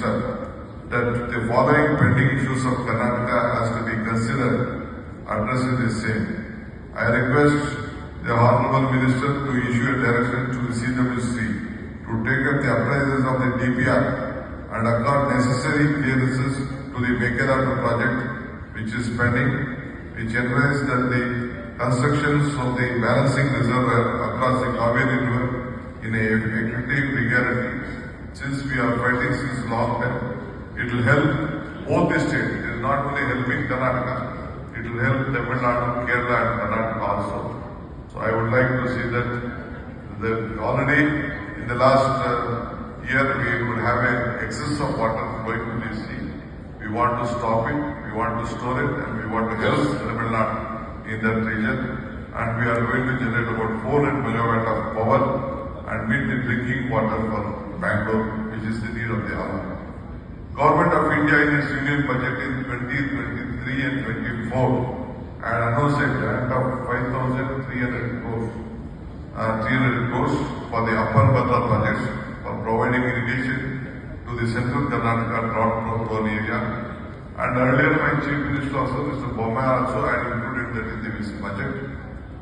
Minister that the following pending issues of Karnataka has to be considered addressing the same. I request the Honorable Minister to issue a direction to the CWC to take up the appraisals of the DPR and accord necessary clearances to the Kannada project which is pending, which ensures that the constructions of the balancing reservoir across the Kaveri River in a effective legality. Since we are fighting since long time, it will help both the states. It is not only helping Karnataka, it will help Tamil Nadu, Kerala and Karnataka also. So I would like to see that already in the last year we could have an excess of water going to the sea. We want to stop it, we want to store it, and we want to help Tamil Nadu in that region. And we are going to generate about 400 megawatt of power and meet the drinking water for Bangalore, which is the need of the hour. Government of India in its Union Budget in 2023 and 24 had announced a grant of 5,300 crores for the upper Bhadra projects for providing irrigation to the central Karnataka drought-prone area. And earlier my Chief Minister also, Mr. Bommai also had included that in this budget.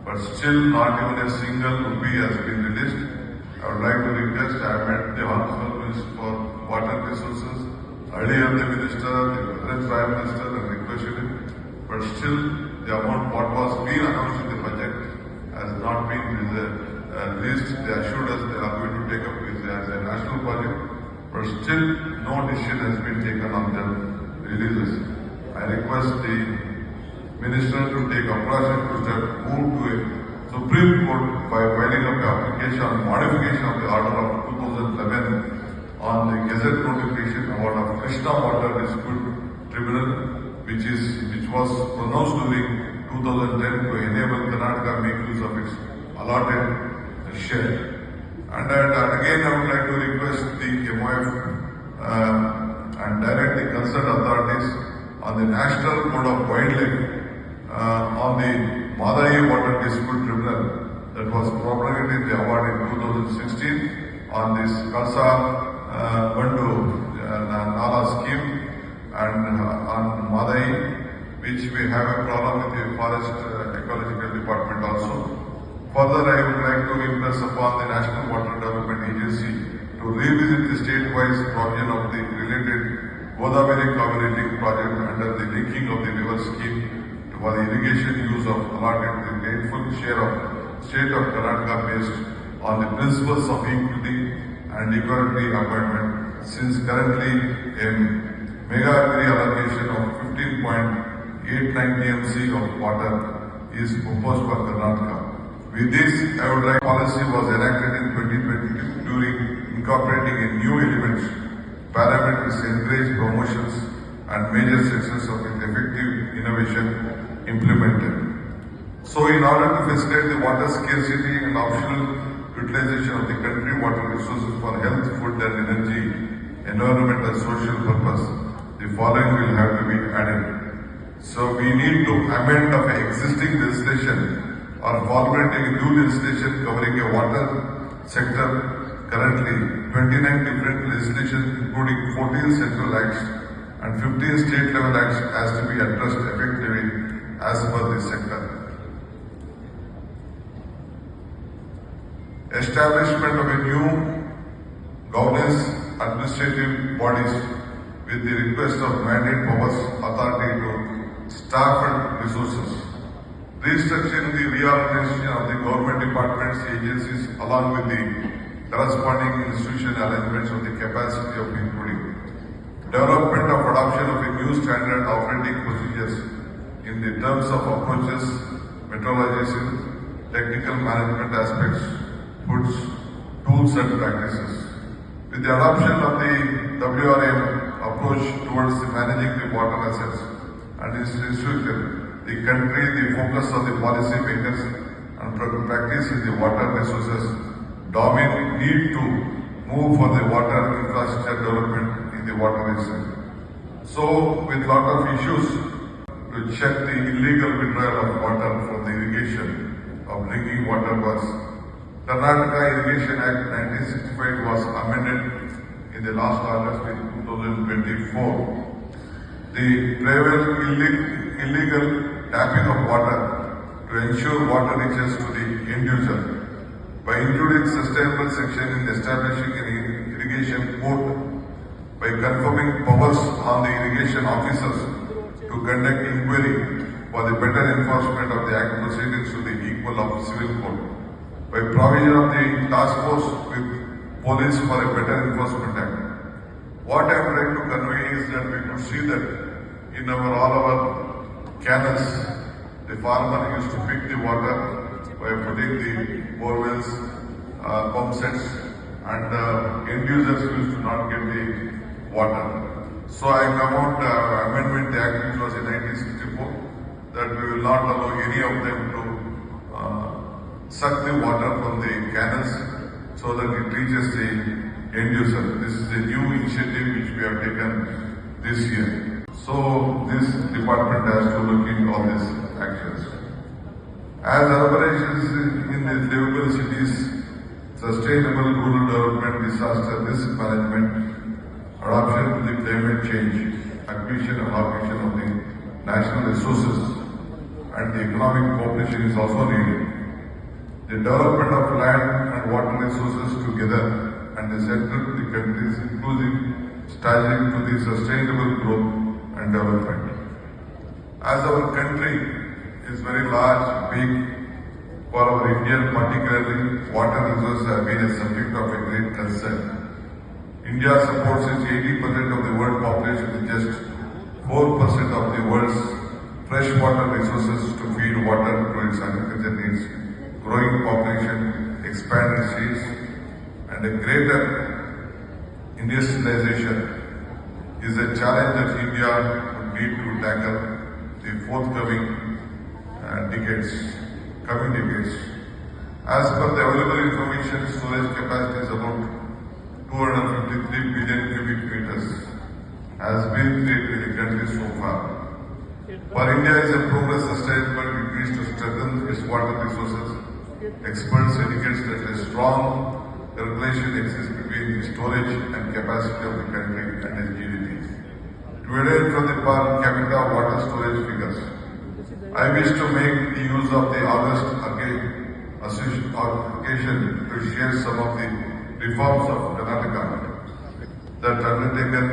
But still not even a single rupee has been released. I would like to request, I have met the Honorable Minister for Water Resources, earlier the Minister, the present Prime Minister and requested him. But still the amount what was being announced in the budget has not been released. They assured us they are going to take up this as a national project. But still no decision has been taken on the releases. I request the Minister to take appropriate steps, move to a Supreme Court by filing up the application on modification of the order of 2011 on the Gazette notification award of Krishna Water Dispute Tribunal, which was pronounced during 2010 to enable Karnataka make use of its allotted share. And again I would like to request the MOF and direct the concerned authorities on the National Code of Wildlife on the Madai Water Dispute Tribunal that was promulgated the award in 2016 on this Kalsa Bandu Nala scheme and on Madai, which we have a problem with the Forest Ecological Department also. Further, I would like to impress upon the National Water Development Agency to revisit the state-wise provision of the related Godavari Kaveri link project under the linking of the river scheme for the irrigation use of allotted the rightful share of state of Karnataka based on the principles of equity and equality appointment, since currently a mega allocation of 15.89 TMC of water is proposed for Karnataka. With this, I would like policy was enacted in 2022 during incorporating a new elements, parameters, encourage promotions and major success of its effective innovation implemented. So in order to facilitate the water scarcity and optional utilization of the country water resources for health, food and energy, environment and social purpose, the following will have to be added. So we need to amend of existing legislation or formulating a new legislation covering a water sector. Currently, 29 different legislation including 14 central acts and 15 state level acts has to be addressed effectively as per this sector. Establishment of a new governance administrative bodies with the request of mandate powers authority to staff and resources. Restructuring the reorganization of the government departments, agencies along with the corresponding institutional arrangements of the capacity of including development of adoption of a new standard operating procedures in the terms of approaches, methodologies, technical management aspects, foods, tools and practices. With the adoption of the WRM approach towards the managing the water assets and its institution, the country, the focus of the policy makers and practice in the water resources, dominant need to move for the water infrastructure development in the water resources. So, with lot of issues to check the illegal withdrawal of water from the irrigation of drinking water was Karnataka Irrigation Act 1965 was amended in the last August in 2024. The prevalent illegal tapping of water to ensure water reaches to the end user. By including sustainable section in establishing an irrigation code, by confirming powers on the irrigation officers to conduct inquiry for the better enforcement of the act proceedings to the equal of civil code, by provision of the task force with police for a better enforcement act. What I would like to convey is that we could see that in all our canals, the farmer used to pick the water by putting the borewells, pump sets, and end users used to not get the water. So I come out amendment the act which was in 1964 that we will not allow any of them to suck the water from the canals so that it reaches the end user. This is a new initiative which we have taken this year. So this department has to look into all these actions. As urbanizations in the livable cities, sustainable rural development, disaster risk management, adaptation to the climate change, acquisition and allocation of the national resources, and the economic cooperation is also needed. The development of land and water resources together and the central to the country's inclusive strategy to the sustainable growth and development. As our country is very large, big, for our India particularly, water resources have been a subject of a great concern. India supports its 80% of the world population with just 4% of the world's freshwater resources to feed water to its agriculture needs, growing population, expanding seas, and a greater industrialization is a challenge that India would need to tackle the forthcoming coming decades. As per the available information, storage capacity is about 253 billion cubic meters has been created in the country so far. For India is a progress sustainable, it needs to strengthen its water resources. Experts indicate that a strong correlation exists between the storage and capacity of the country and its GDP. To derive from the per capita water storage figures, I wish to make the use of the August occasion to share some of the reforms of Karnataka that undertaken